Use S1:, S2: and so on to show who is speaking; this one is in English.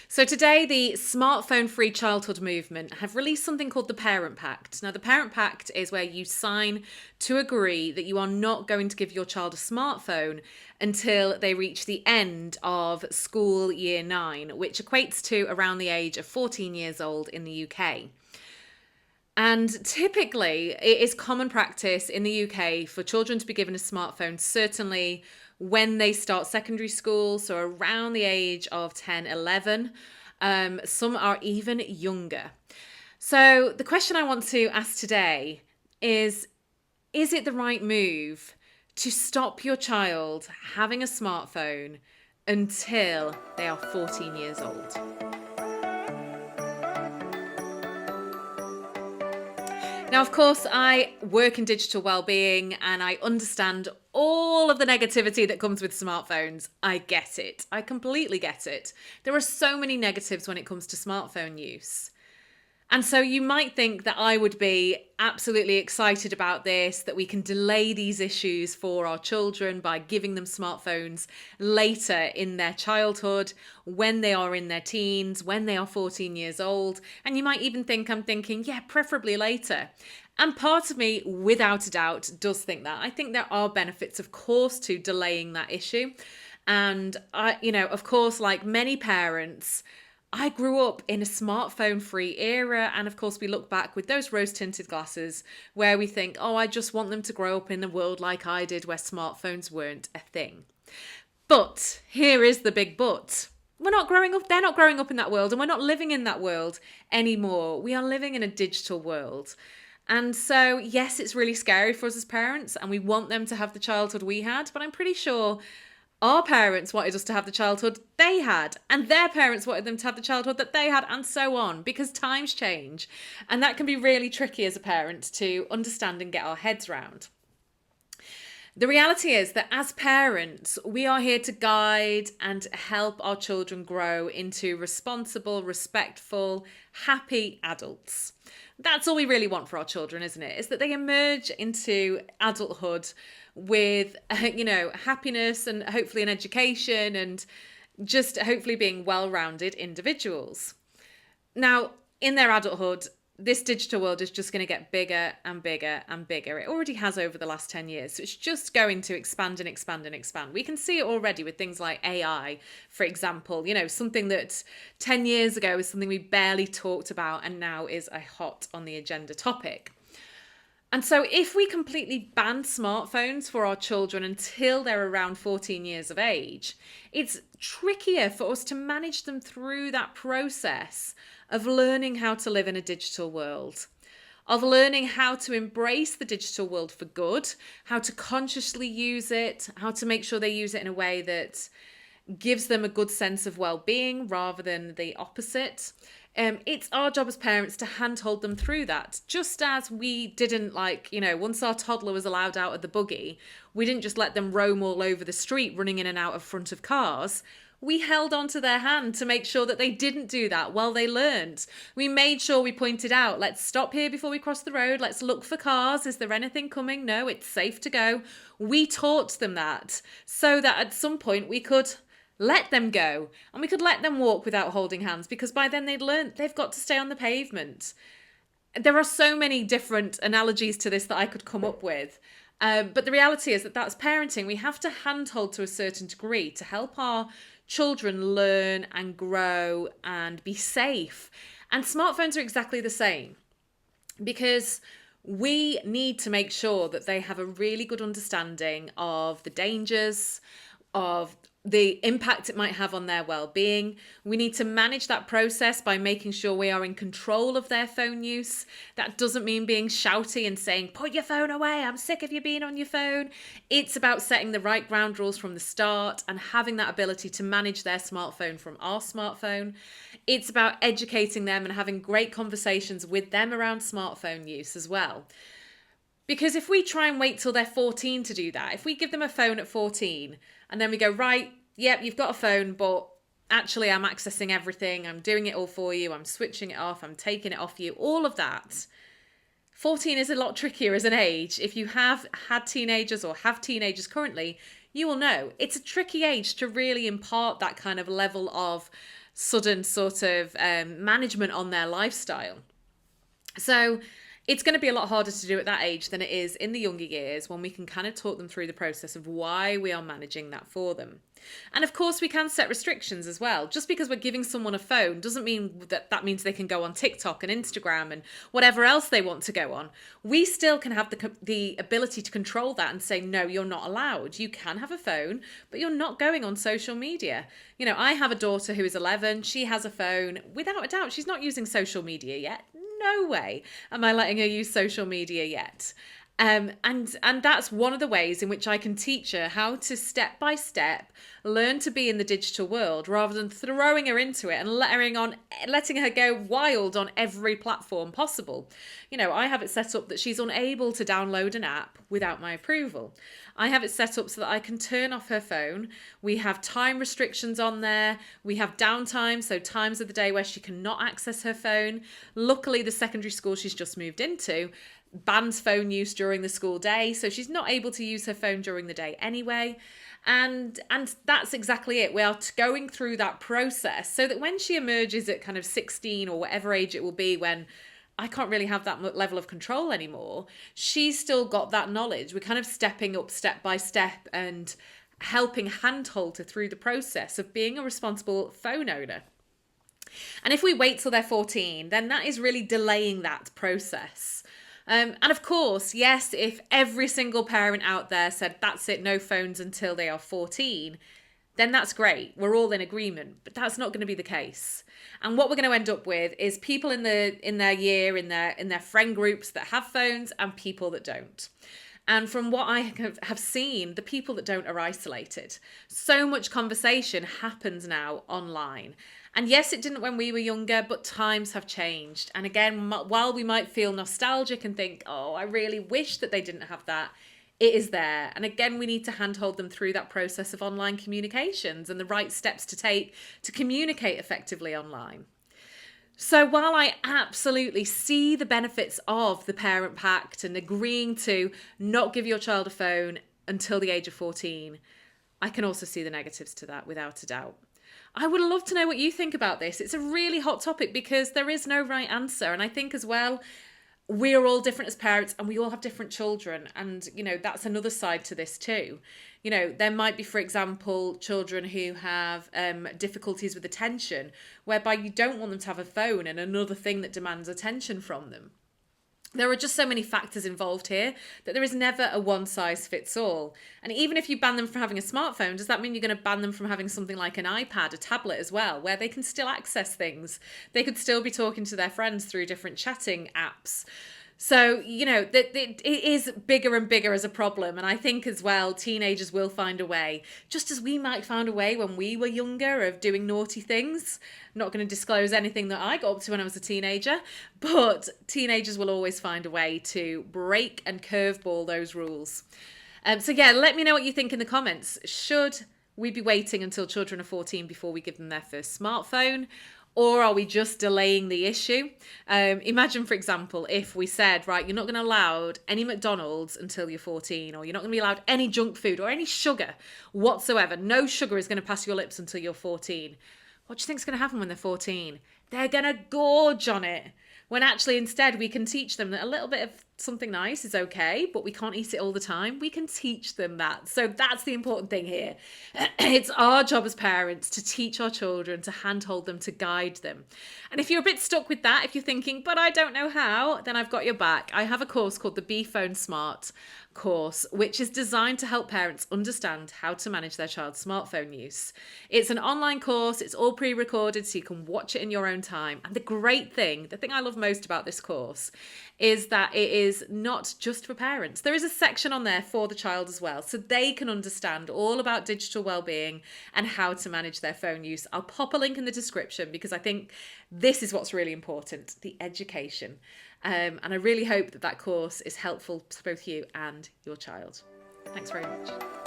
S1: So today, the smartphone-free childhood movement have released something called the Parent Pact. Now, the Parent Pact is where you sign to agree that you are not going to give your child a smartphone until they reach the end of school year 9, which equates to around the age of 14 years old in the UK. And typically, it is common practice in the UK for children to be given a smartphone, certainly when they start secondary school, so around the age of 10, 11. Some are even younger. So the question I want to ask today is it the right move to stop your child having a smartphone until they are 14 years old? Now, of course, I work in digital wellbeing and I understand all of the negativity that comes with smartphones. I get it. I completely get it. There are so many negatives when it comes to smartphone use. And so you might think that I would be absolutely excited about this, that we can delay these issues for our children by giving them smartphones later in their childhood, when they are in their teens, when they are 14 years old. And you might even think I'm thinking, yeah, preferably later. And part of me, without a doubt, does think that. I think there are benefits, of course, to delaying that issue. And of course, like many parents, I grew up in a smartphone-free era, and of course we look back with those rose-tinted glasses where we think, oh, I just want them to grow up in the world like I did, where smartphones weren't a thing. But here is the big but. We're not growing up, they're not growing up in that world, and we're not living in that world anymore. We are living in a digital world. And so, yes, it's really scary for us as parents, and we want them to have the childhood we had, but I'm pretty sure our parents wanted us to have the childhood they had, and their parents wanted them to have the childhood that they had, and so on, because times change. And that can be really tricky as a parent to understand and get our heads around. The reality is that as parents, we are here to guide and help our children grow into responsible, respectful, happy adults. That's all we really want for our children, isn't it? Is that they emerge into adulthood with, happiness and hopefully an education and just hopefully being well-rounded individuals. Now, in their adulthood, this digital world is just going to get bigger and bigger and bigger. It already has over the last 10 years. So it's just going to expand and expand and expand. We can see it already with things like AI, for example, something that 10 years ago was something we barely talked about and now is a hot on the agenda topic. And so if we completely ban smartphones for our children until they're around 14 years of age, it's trickier for us to manage them through that process of learning how to live in a digital world, of learning how to embrace the digital world for good, how to consciously use it, how to make sure they use it in a way that gives them a good sense of well-being rather than the opposite. It's our job as parents to handhold them through that. Just as we didn't once our toddler was allowed out of the buggy, we didn't just let them roam all over the street running in and out of front of cars. We held onto their hand to make sure that they didn't do that while they learned. We made sure we pointed out, let's stop here before we cross the road. Let's look for cars. Is there anything coming? No, it's safe to go. We taught them that so that at some point we could let them go and we could let them walk without holding hands, because by then they'd learned they've got to stay on the pavement. There are so many different analogies to this that I could come up with. But the reality is that that's parenting. We have to handhold to a certain degree to help our children learn and grow and be safe. And smartphones are exactly the same, because we need to make sure that they have a really good understanding of the dangers, of the impact it might have on their well-being. We need to manage that process by making sure we are in control of their phone use. That doesn't mean being shouty and saying, put your phone away, I'm sick of you being on your phone. It's about setting the right ground rules from the start and having that ability to manage their smartphone from our smartphone. It's about educating them and having great conversations with them around smartphone use as well. Because if we try and wait till they're 14 to do that, if we give them a phone at 14 and then we go, right, yep, you've got a phone, but actually I'm accessing everything, I'm doing it all for you, I'm switching it off, I'm taking it off you, all of that. 14 is a lot trickier as an age. If you have had teenagers or have teenagers currently, you will know it's a tricky age to really impart that kind of level of sudden sort of management on their lifestyle. So it's going to be a lot harder to do at that age than it is in the younger years, when we can kind of talk them through the process of why we are managing that for them. And of course, we can set restrictions as well. Just because we're giving someone a phone doesn't mean that means they can go on TikTok and Instagram and whatever else they want to go on. We still can have the ability to control that and say, no, you're not allowed. You can have a phone, but you're not going on social media. You know, I have a daughter who is 11. She has a phone. Without a doubt, she's not using social media yet. No way am I letting her use social media yet. And that's one of the ways in which I can teach her how to step by step learn to be in the digital world, rather than throwing her into it and letting her go wild on every platform possible. You know, I have it set up that she's unable to download an app without my approval. I have it set up so that I can turn off her phone. We have time restrictions on there. We have downtime, so times of the day where she cannot access her phone. Luckily, the secondary school she's just moved into bans phone use during the school day, so she's not able to use her phone during the day anyway. And that's exactly it. We are going through that process so that when she emerges at kind of 16 or whatever age it will be, when I can't really have that level of control anymore, she's still got that knowledge. We're kind of stepping up step by step and helping handhold her through the process of being a responsible phone owner. And if we wait till they're 14, then that is really delaying that process. And of course, yes, if every single parent out there said, that's it, no phones until they are 14, then that's great. We're all in agreement, but that's not going to be the case. And what we're going to end up with is people in their year, in their friend groups that have phones, and people that don't. And from what I have seen, the people that don't are isolated. So much conversation happens now online. And yes, it didn't when we were younger, but times have changed. And again, while we might feel nostalgic and think, oh, I really wish that they didn't have that, it is there. And again, we need to handhold them through that process of online communications and the right steps to take to communicate effectively online. So while I absolutely see the benefits of the Parent Pact and agreeing to not give your child a phone until the age of 14, I can also see the negatives to that without a doubt. I would love to know what you think about this. It's a really hot topic because there is no right answer. And I think as well, we're all different as parents and we all have different children. And, you know, that's another side to this too. You know, there might be, for example, children who have difficulties with attention, whereby you don't want them to have a phone and another thing that demands attention from them. There are just so many factors involved here that there is never a one size fits all. And even if you ban them from having a smartphone, does that mean you're going to ban them from having something like an iPad, a tablet as well, where they can still access things? They could still be talking to their friends through different chatting apps. So, you know, it is bigger and bigger as a problem. And I think as well, teenagers will find a way, just as we might find a way when we were younger of doing naughty things. I'm not going to disclose anything that I got up to when I was a teenager, but teenagers will always find a way to break and curveball those rules. So yeah, let me know what you think in the comments. Should we be waiting until children are 14 before we give them their first smartphone? Or are we just delaying the issue? Imagine, for example, if we said, right, you're not going to allow any McDonald's until you're 14, or you're not going to be allowed any junk food or any sugar whatsoever. No sugar is going to pass your lips until you're 14. What do you think is going to happen when they're 14? They're going to gorge on it. When actually instead we can teach them that a little bit of something nice is okay, but we can't eat it all the time. We can teach them that. So that's the important thing here. It's our job as parents to teach our children, to handhold them, to guide them. And if you're a bit stuck with that, if you're thinking, but I don't know how, then I've got your back. I have a course called the Be Phone Smart course, which is designed to help parents understand how to manage their child's smartphone use. It's an online course. It's all pre-recorded, so you can watch it in your own time. And the great thing, the thing I love most about this course, is that it is not just for parents. There is a section on there for the child as well, so they can understand all about digital well-being and how to manage their phone use. I'll pop a link in the description because I think this is what's really important, the education. And I really hope that that course is helpful to both you and your child. Thanks very much.